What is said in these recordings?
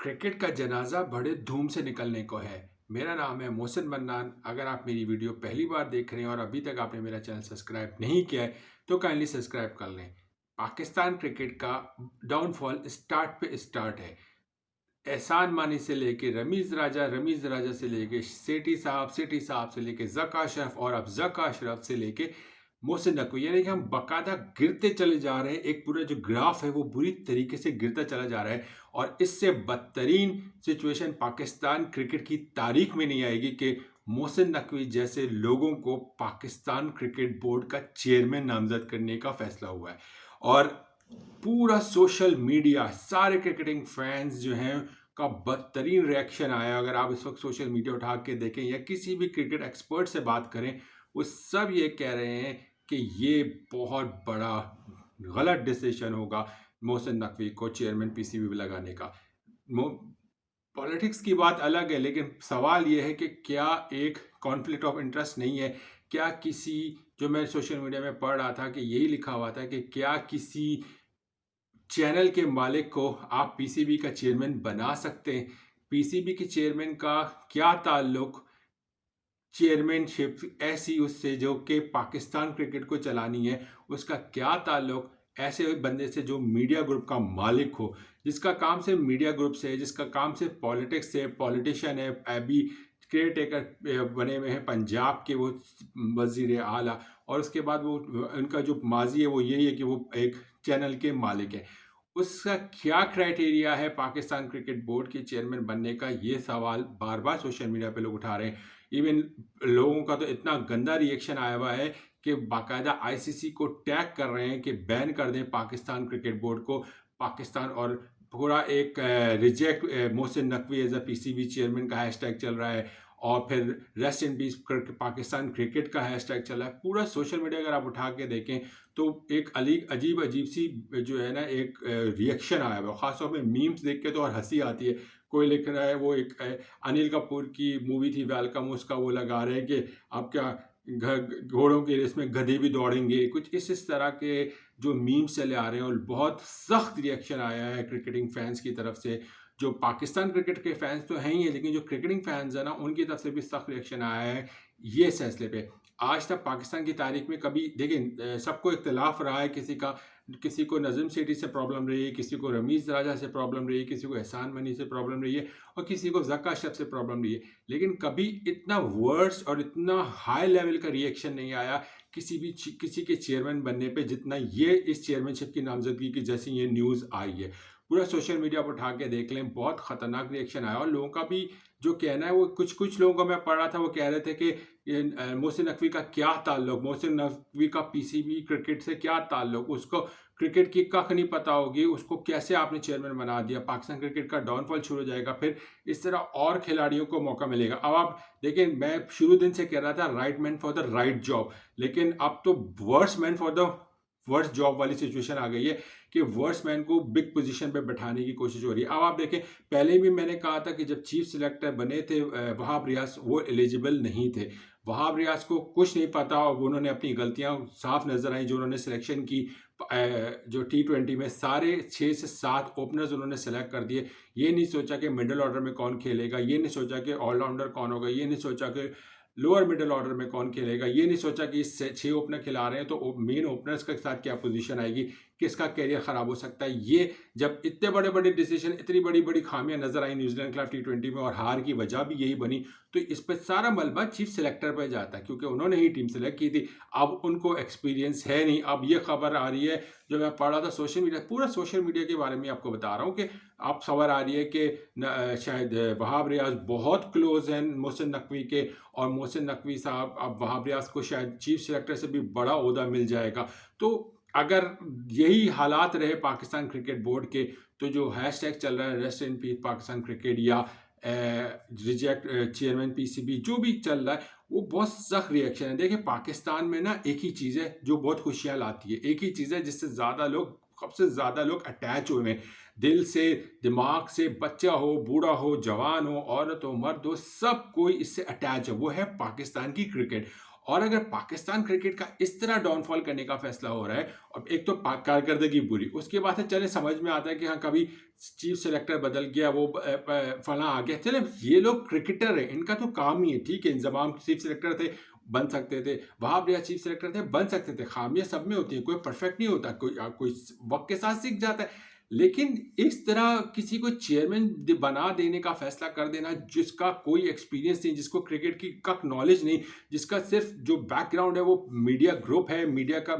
Cricket का जनाजा बड़े धूम से निकलने को है। मेरा नाम है मोहसिन मन्नान। अगर आप मेरी वीडियो पहली बार देख रहे हैं और अभी तक आपने मेरा चैनल सब्सक्राइब नहीं किया है तो काइंडली सब्सक्राइब कर लें। पाकिस्तान क्रिकेट का डाउनफॉल स्टार्ट पे स्टार्ट है। एहसान मानी से लेके रमीज राजा से लेके सेठी साहब से लेके जका अशरफ और अब जका अशरफ से लेके मोहसिन नकवी, यानी कि हम बाकायदा गिरते चले जा रहे हैं। एक पूरा जो ग्राफ है वो बुरी तरीके से गिरता चला जा रहा है और इससे बदतरीन सिचुएशन पाकिस्तान क्रिकेट की तारीख में नहीं आएगी कि मोहसिन नकवी जैसे लोगों को पाकिस्तान क्रिकेट बोर्ड का चेयरमैन नामजद करने का फैसला हुआ है। और पूरा सोशल मीडिया, सारे क्रिकेटिंग फैंस जो हैं का बदतरीन रिएक्शन आया। अगर आप इस वक्त सोशल मीडिया उठा के देखें या किसी भी क्रिकेट एक्सपर्ट से बात करें, वो सब ये कह रहे हैं कि ये बहुत बड़ा गलत डिसीजन होगा मोहसिन नकवी को चेयरमैन पीसीबी लगाने का। पॉलिटिक्स की बात अलग है, लेकिन सवाल ये है कि क्या एक कॉन्फ्लिक्ट ऑफ इंटरेस्ट नहीं है? क्या किसी, जो मैं सोशल मीडिया में पढ़ रहा था कि यही लिखा हुआ था कि क्या किसी चैनल के मालिक को आप पीसीबी का चेयरमैन बना सकते हैं? पीसीबी के चेयरमैन का क्या ताल्लुक चेयरमैनशिप ऐसी उससे जो कि पाकिस्तान क्रिकेट को चलानी है, उसका क्या ताल्लुक ऐसे बंदे से जो मीडिया ग्रुप का मालिक हो, जिसका काम से मीडिया ग्रुप से है, जिसका काम से पॉलिटिक्स से, पॉलिटिशियन है, अभी केयर टेकर बने हुए हैं पंजाब के वो वजीर आला, और उसके बाद वो उनका जो माजी है वो यही है कि वो एक चैनल के मालिक है। उसका क्या क्राइटेरिया है पाकिस्तान क्रिकेट बोर्ड के चेयरमैन बनने का, ये सवाल बार बार सोशल मीडिया पे लोग उठा रहे हैं। इवन लोगों का तो इतना गंदा रिएक्शन आया हुआ है कि बाकायदा आईसीसी को टैग कर रहे हैं कि बैन कर दें पाकिस्तान क्रिकेट बोर्ड को। पाकिस्तान और पूरा एक reject Mohsin Naqvi as a PCB chairman का हैशटैग चल रहा है, और फिर rest in peace Pakistan cricket का हैशटैग चल रहा है। पूरा सोशल मीडिया अगर आप उठा के देखें तो एक अजीब अजीब सी जो है ना एक रिएक्शन आया हुआ है। खासतौर पे मीम्स देख के तो और हंसी आती है। कोई लिख रहा है, वो एक अनिल कपूर की मूवी थी वेलकम, उसका वो लगा रहे हैं कि आप क्या घोड़ों की रेस में गधे भी दौड़ेंगे, कुछ इस तरह के जो मीम्स चले आ रहे हैं। और बहुत सख्त रिएक्शन आया है क्रिकेटिंग फैंस की तरफ से। जो पाकिस्तान क्रिकेट के फैंस तो हैं ही है, लेकिन जो क्रिकेटिंग फैंस है ना, उनकी तरफ से भी सख्त रिएक्शन आया है ये फैसले पे। आज तक पाकिस्तान की तारीख में कभी देखिए, सबको इख्तलाफ रहा है, किसी को नज़म सेठी से प्रॉब्लम रही है, किसी को रमीज़ राजा से प्रॉब्लम रही है, किसी को एहसान मनी से प्रॉब्लम रही है, और किसी को ज़का अशरफ से प्रॉब्लम रही है। लेकिन कभी इतना वर्स और इतना हाई लेवल का रिएक्शन नहीं आया किसी के चेयरमैन बनने पे, जितना ये इस चेयरमैनशिप की नामजदगी की जैसी ये न्यूज़ आई है। पूरा सोशल मीडिया पर उठा के देख लें, बहुत ख़तरनाक रिएक्शन आया। और लोगों का भी जो कहना है, वो कुछ लोगों का मैं पढ़ रहा था, वो कह रहे थे कि मोहसिन नकवी का क्या ताल्लुक, मोहसिन नकवी का पीसीबी क्रिकेट से क्या ताल्लुक, उसको क्रिकेट की कख नहीं पता होगी, उसको कैसे आपने चेयरमैन बना दिया, पाकिस्तान क्रिकेट का डाउनफॉल शुरू हो जाएगा, फिर इस तरह और खिलाड़ियों को मौका मिलेगा। अब आप देखिए, मैं शुरू दिन से कह रहा था right man for the right job, लेकिन अब तो worst man for the worst job वाली सिचुएशन आ गई है कि वर्स्ट मैन को बिग पोजीशन पे बैठाने की कोशिश हो रही है। अब आप देखें, पहले भी मैंने कहा था कि जब चीफ सिलेक्टर बने थे वहाब रियाज, वो एलिजिबल नहीं थे। वहाब रियाज को कुछ नहीं पता और उन्होंने अपनी गलतियां साफ नजर आई जो उन्होंने सिलेक्शन की। जो T20 में सारे 6 से 7 ओपनर्स उन्होंने सेलेक्ट कर दिए। ये नहीं सोचा कि मिडिल ऑर्डर में कौन खेलेगा, ये नहीं सोचा कि ऑलराउंडर कौन होगा, ये नहीं सोचा कि लोअर मिडिल ऑर्डर में कौन खेलेगा, ये नहीं सोचा कि इस 6 ओपनर खिला रहे हैं तो मेन ओपनर्स के साथ क्या पोजीशन आएगी, किसका कैरियर खराब हो सकता है। ये जब इतने बड़े बड़े डिसीजन, इतनी बड़ी बड़ी खामियां नजर आई न्यूजीलैंड खिलाफ T20 में, और हार की वजह भी यही बनी, तो इस पर सारा मलबा चीफ सिलेक्टर पर जाता है, क्योंकि उन्होंने ही टीम सेलेक्ट की थी। अब उनको एक्सपीरियंस है नहीं। अब ये खबर आ रही है, जो मैं पढ़ रहा था सोशल मीडिया, पूरा सोशल मीडिया के बारे में आपको बता रहा हूँ कि अब खबर आ रही है कि शायद वहाब रियाज बहुत क्लोज हैं मोहसिन नकवी के, और मोहसिन नकवी साहब अब वहाब रियाज को शायद चीफ सेलेक्टर से भी बड़ा ओहदा मिल जाएगा। तो अगर यही हालात रहे पाकिस्तान क्रिकेट बोर्ड के, तो जो हैशटैग चल रहा है rest in peace Pakistan cricket या रिजेक्ट चेयरमैन पीसीबी, जो भी चल रहा है, वो बहुत सख्त रिएक्शन है। देखिए, पाकिस्तान में ना एक ही चीज़ है जो बहुत खुशियाँ लाती है, एक ही चीज़ है जिससे ज़्यादा लोग, सबसे ज़्यादा लोग अटैच हुए हैं दिल से, दिमाग से। बच्चा हो, बूढ़ा हो, जवान हो, औरत हो, मर्द हो, सब कोई इससे अटैच है, वो है पाकिस्तान की क्रिकेट। और अगर पाकिस्तान क्रिकेट का इस तरह डाउनफॉल करने का फैसला हो रहा है, अब एक तो कारकर्दगी बुरी, उसके बाद से चले समझ में आता है कि हाँ कभी चीफ सेलेक्टर बदल गया, वो फला आ गया, चले ये लोग क्रिकेटर है, इनका तो काम ही है, ठीक है, इंजमाम चीफ सेलेक्टर थे, बन सकते थे, वहाब रियाज चीफ सेलेक्टर थे, बन सकते थे, खामियां सब में होती है, कोई परफेक्ट नहीं होता, कोई वक्त के साथ सीख जाता है। लेकिन इस तरह किसी को चेयरमैन बना देने का फैसला कर देना, जिसका कोई एक्सपीरियंस नहीं, जिसको क्रिकेट की कक नॉलेज नहीं, जिसका सिर्फ जो बैकग्राउंड है वो मीडिया ग्रुप है, मीडिया का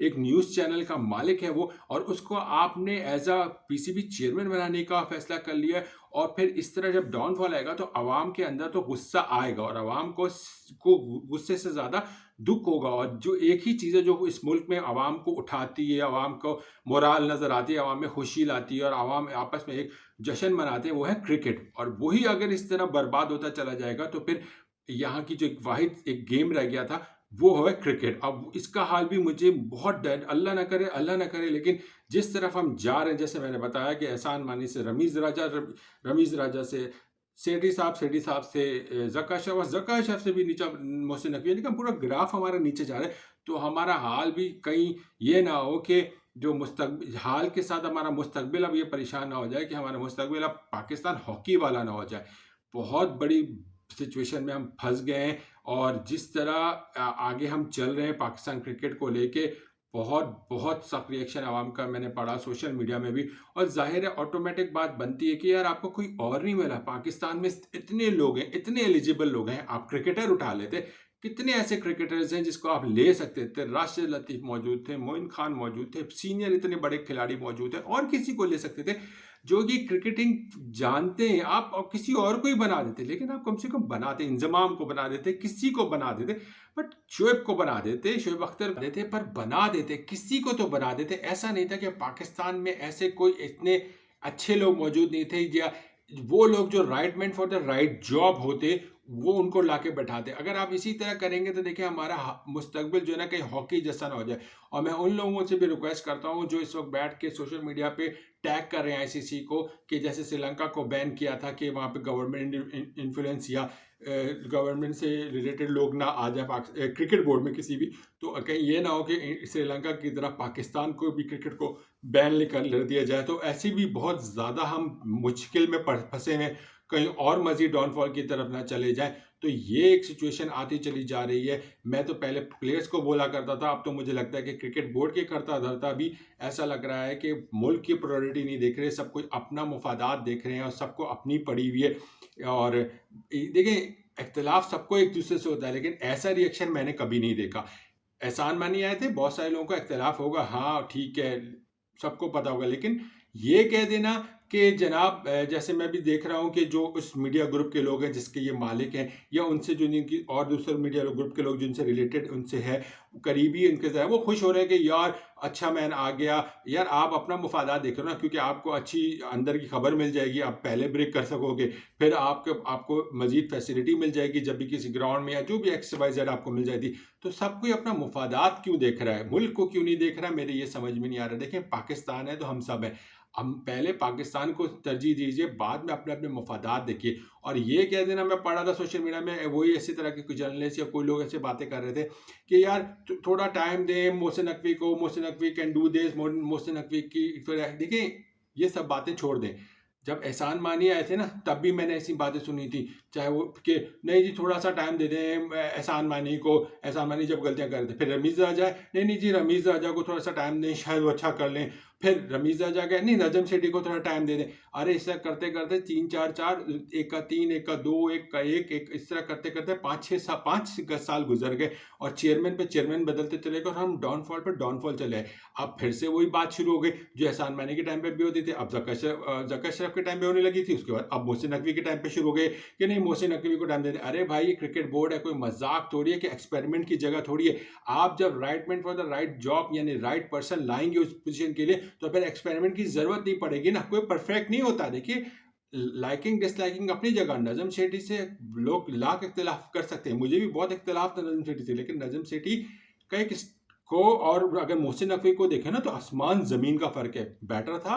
एक न्यूज़ चैनल का मालिक है वो, और उसको आपने एज अ पीसीबी चेयरमैन बनाने का फैसला कर लिया है। और फिर इस तरह जब डाउनफॉल आएगा तो आवाम के अंदर तो गुस्सा आएगा, और आवाम को गुस्से से ज़्यादा दुख होगा। और जो एक ही चीज़ है जो इस मुल्क में आवाम को उठाती है, आवाम को मोराल नज़र आती है, आवाम में खुशी लाती है, और आवाम आपस में एक जश्न मनाते हैं, वो है क्रिकेट। और वही अगर इस तरह बर्बाद होता चला जाएगा तो फिर यहाँ की जो एक वाहिद एक गेम रह गया था वो है क्रिकेट। अब इसका हाल भी मुझे बहुत डर, अल्लाह ना करे, लेकिन जिस तरफ हम जा रहे हैं, जैसे मैंने बताया कि एहसान मानी से रमीज़ राजा से सेठी साहब से ज़का अशरफ से भी नीचा मोहसिन नकवी, यानी कि पूरा ग्राफ हमारा नीचे जा रहा है। तो हमारा हाल भी कहीं ये ना हो कि जो मुस्तकबिल हाल के साथ हमारा मुस्तकबिल अब ये परेशान ना हो जाए कि हमारा मुस्तकबिल अब पाकिस्तान हॉकी वाला ना हो जाए। बहुत बड़ी सिचुएशन में हम फंस गए हैं, और जिस तरह आगे हम चल रहे हैं पाकिस्तान क्रिकेट को लेके, बहुत बहुत सख्त रिएक्शन आवाम का मैंने पढ़ा सोशल मीडिया में भी। और जाहिर है ऑटोमेटिक बात बनती है कि यार आपको कोई और नहीं मिला, पाकिस्तान में इतने लोग हैं, इतने एलिजिबल लोग हैं, आप क्रिकेटर उठा लेते। कितने ऐसे क्रिकेटर्स हैं जिसको आप ले सकते थे, राशिद लतीफ़ मौजूद थे, मोइन खान मौजूद थे, सीनियर इतने बड़े खिलाड़ी मौजूद हैं, और किसी को ले सकते थे जो कि क्रिकेटिंग जानते हैं। आप और किसी और को ही बना देते, लेकिन आप कम से कम बनाते, इंजमाम को बना देते, किसी को बना देते, बट शोएब को बना देते, शोएब अख्तर को देते, पर बना देते, किसी को तो बना देते। ऐसा नहीं था कि पाकिस्तान में ऐसे कोई इतने अच्छे लोग मौजूद नहीं थे, या वो लोग जो right man for the right job होते वो उनको लाके बैठाते। अगर आप इसी तरह करेंगे तो देखिए हमारा मुस्तकबिल जो है ना कहीं हॉकी जैसा ना हो जाए। और मैं उन लोगों से भी रिक्वेस्ट करता हूँ जो इस वक्त बैठ के सोशल मीडिया पे टैग कर रहे हैं आईसीसी को, कि जैसे श्रीलंका को बैन किया था कि वहाँ पे गवर्नमेंट इन्फ्लुएंस या गवर्नमेंट से रिलेटेड लोग ना आ जाए क्रिकेट बोर्ड में किसी भी। तो कहीं ये ना हो कि श्रीलंका की तरह पाकिस्तान को भी क्रिकेट को बैन कर दिया जाए। तो ऐसी भी बहुत ज़्यादा हम मुश्किल में फंसे हैं, कहीं और मजीद डाउनफॉल की तरफ ना चले जाएं। तो ये एक सिचुएशन आती चली जा रही है। मैं तो पहले प्लेयर्स को बोला करता था, अब तो मुझे लगता है कि क्रिकेट बोर्ड के करता धरता भी ऐसा लग रहा है कि मुल्क की प्रायोरिटी नहीं देख रहे, सब कोई अपना मुफादात देख रहे हैं, और सबको अपनी पड़ी हुई है। और देखें, इख्तलाफ सबको एक दूसरे से होता है, लेकिन ऐसा रिएक्शन मैंने कभी नहीं देखा। एहसान मानी आए थे, बहुत सारे लोगों का इख्तलाफ होगा, हाँ ठीक है, सबको पता होगा, लेकिन ये कह देना कि जनाब जैसे मैं भी देख रहा हूँ कि जो उस मीडिया ग्रुप के लोग हैं जिसके ये मालिक हैं, या उनसे जो जिनकी और दूसरे मीडिया ग्रुप के लोग जिनसे रिलेटेड उनसे है करीबी उनके ज़रा, वो खुश हो रहे हैं कि यार अच्छा मैन आ गया। यार आप अपना मुफादात देख रहे हो ना, क्योंकि आपको अच्छी अंदर की खबर मिल जाएगी, आप पहले ब्रेक कर सकोगे, फिर आपको मजीद फैसिलिटी मिल जाएगी जब भी किसी ग्राउंड में या जो भी XYZ आपको मिल जाएगी। तो सब कोई अपना मुफादात क्यों देख रहा है, मुल्क को क्यों नहीं देख रहा है, मेरे ये समझ में नहीं आ रहा। देखें, पाकिस्तान है तो हम सब हैं, हम पहले पाकिस्तान को तरजीह दीजिए, बाद में अपने अपने मफादात देखिए। और ये कह देना, मैं पढ़ा था सोशल मीडिया में, वही इसी तरह के कोई जर्नलिस्ट या कोई लोग ऐसे बातें कर रहे थे कि यार थोड़ा टाइम दें मोहसिन नकवी को, Mohsin Naqvi can do this, Mohsin Naqvi की। देखिए ये सब बातें छोड़ दें। जब एहसान मानी आए थे ना, तब भी मैंने ऐसी बातें सुनी थी, चाहे वो कि नहीं जी थोड़ा सा टाइम दे दें एहसान मानी को, एहसान मानी जब गलतियां कर रहे थे, फिर रमीज़ राजा, नहीं जी रमीज़ राजा को थोड़ा सा टाइम दें, शायद वो अच्छा कर लें, फिर रमीज़ राजा गए, नहीं नजम सेठी को थोड़ा टाइम दे दें। अरे इस तरह करते करते 3-4-4, एक का 3, एक का 2, एक का 1, इस तरह करते करते 5 साल गुजर गए, और चेयरमैन पे चेयरमैन बदलते चले गए, और हम डाउनफॉल पर डाउनफॉल चले आए। अब फिर से वही बात शुरू हो गई जो एहसान मानी के टाइम पे भी होती थी, अब ज़का अशरफ के टाइम पे होने लगी थी, उसके बाद अब मोहसिन नकवी के टाइम पे शुरू हो गए कि नहीं मोहसिन नकवी को टाइम दे दें। अरे भाई, ये क्रिकेट बोर्ड है, कोई मजाक थोड़ी है कि एक्सपेरिमेंट की जगह थोड़ी है। आप जब right man for the right job यानी राइट पर्सन लाएंगे उस पोजीशन के लिए, तो फिर एक्सपेरिमेंट की जरूरत नहीं पड़ेगी ना, कोई परफेक्ट नहीं होता। देखिए, लाइकिंग डिसलाइकिंग अपनी जगह, नजम सेठी से लोग लाख इख्तिलाफ कर सकते हैं, मुझे भी बहुत इख्तिलाफ था नजम सेठी से, लेकिन नजम सेठी का एक को और अगर मोहसिन नकवी को देखें ना तो आसमान ज़मीन का फ़र्क है। बेटर था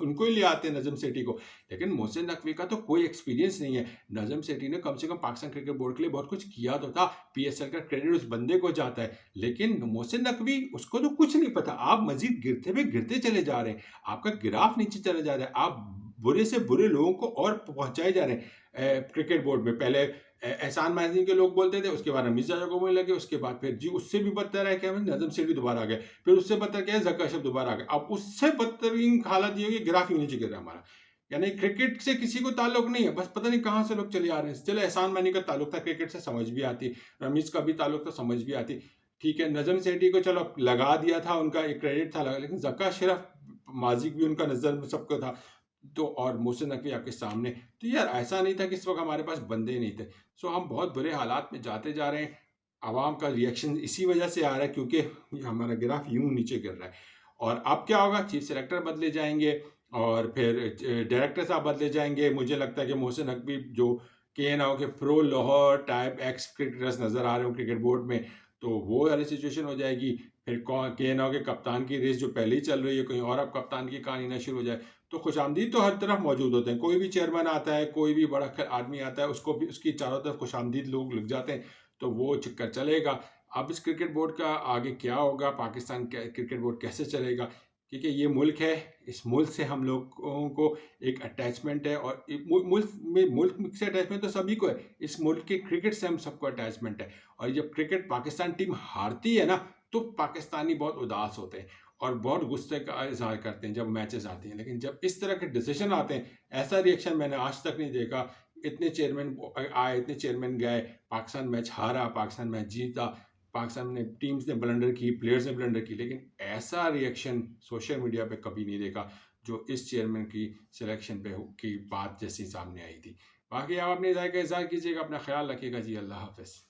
उनको ही ले आते नजम सेठी को, लेकिन मोहसिन नकवी का तो कोई एक्सपीरियंस नहीं है। नजम सेठी ने कम से कम पाकिस्तान क्रिकेट बोर्ड के लिए बहुत कुछ किया तो था। पीएसएल का क्रेडिट उस बंदे को जाता है, लेकिन मोहसिन नकवी उसको तो कुछ नहीं पता। आप मजीद गिरते हुए गिरते चले जा रहे हैं, आपका ग्राफ नीचे चले जा रहा है, आप बुरे से बुरे लोगों को और पहुंचाए जा रहे हैं। क्रिकेट बोर्ड में पहले एहसान मानसी के लोग बोलते थे, उसके बाद रमीज जाजा को बोलने लगे, उसके बाद फिर जी उससे भी बदतर है क्या नजम सेठी दोबारा आ गए, फिर उससे बदतर क्या है जक्का अशरफ दोबारा आ गए। अब उससे बदतरीन हालत ये होगी, ग्राफ ही नीचे गिर रहा है हमारा। यानी क्रिकेट से किसी को ताल्लुक नहीं है, बस पता नहीं कहाँ से लोग चले आ रहे हैं। चलो एहसान मानी का ताल्लुक था क्रिकेट से, समझ भी आती, रमीज का भी ताल्लुक था, समझ भी आती, ठीक है। नजम सेठी को चलो लगा दिया था, उनका एक क्रेडिट था लगा, लेकिन जक्का अशरफ माजी भी उनका नजर में सबको था, तो और मोहसिन नकवी आपके सामने। तो यार ऐसा नहीं था कि इस वक्त हमारे पास बंदे नहीं थे। सो हम बहुत बुरे हालात में जाते जा रहे हैं। आवाम का रिएक्शन इसी वजह से आ रहा है क्योंकि हमारा ग्राफ यूं नीचे गिर रहा है। और अब क्या होगा, चीफ सेलेक्टर बदले जाएंगे और फिर डायरेक्टर साहब बदले जाएंगे। मुझे लगता है कि मोहसिन नकवी जो के ना हो कि pro Lahore type x cricketers नज़र आ रहे हो क्रिकेट बोर्ड में, तो वो वाली सिचुएशन हो जाएगी। फिर कौन के ना हो कि कप्तान की रेस जो पहले ही चल रही है, कहीं और अब कप्तान की कहानी ना शुरू हो जाए। तो खुशामदीद तो हर तरफ मौजूद होते हैं, कोई भी चेयरमैन आता है, कोई भी बड़ा आदमी आता है, उसको भी उसकी चारों तरफ खुशामदीद लोग लग जाते हैं, तो वो चक्कर चलेगा। अब इस क्रिकेट बोर्ड का आगे क्या होगा, पाकिस्तान क्रिकेट बोर्ड कैसे चलेगा, क्योंकि ये मुल्क है, इस मुल्क से हम लोगों को एक अटैचमेंट है, और मुल्क से अटैचमेंट तो सभी को है, इस मुल्क के क्रिकेट से हम सबको अटैचमेंट है। और जब क्रिकेट पाकिस्तान टीम हारती है ना, तो पाकिस्तानी बहुत उदास होते हैं और बहुत गुस्से का इजहार करते हैं जब मैचेस आते हैं। लेकिन जब इस तरह के डिसीजन आते हैं, ऐसा रिएक्शन मैंने आज तक नहीं देखा। इतने चेयरमैन आए, इतने चेयरमैन गए, पाकिस्तान मैच हारा, पाकिस्तान मैच जीता, पाकिस्तान ने टीम्स ने ब्लंडर की, प्लेयर्स ने ब्लंडर की, लेकिन ऐसा रिएक्शन सोशल मीडिया पे कभी नहीं देखा जो इस चेयरमैन की सिलेक्शन पे की बात जैसी सामने आई थी। बाकी आप अपनी राय का इज़हार कीजिएगा, अपना ख्याल रखिएगा जी। अल्लाह हाफ़िज़।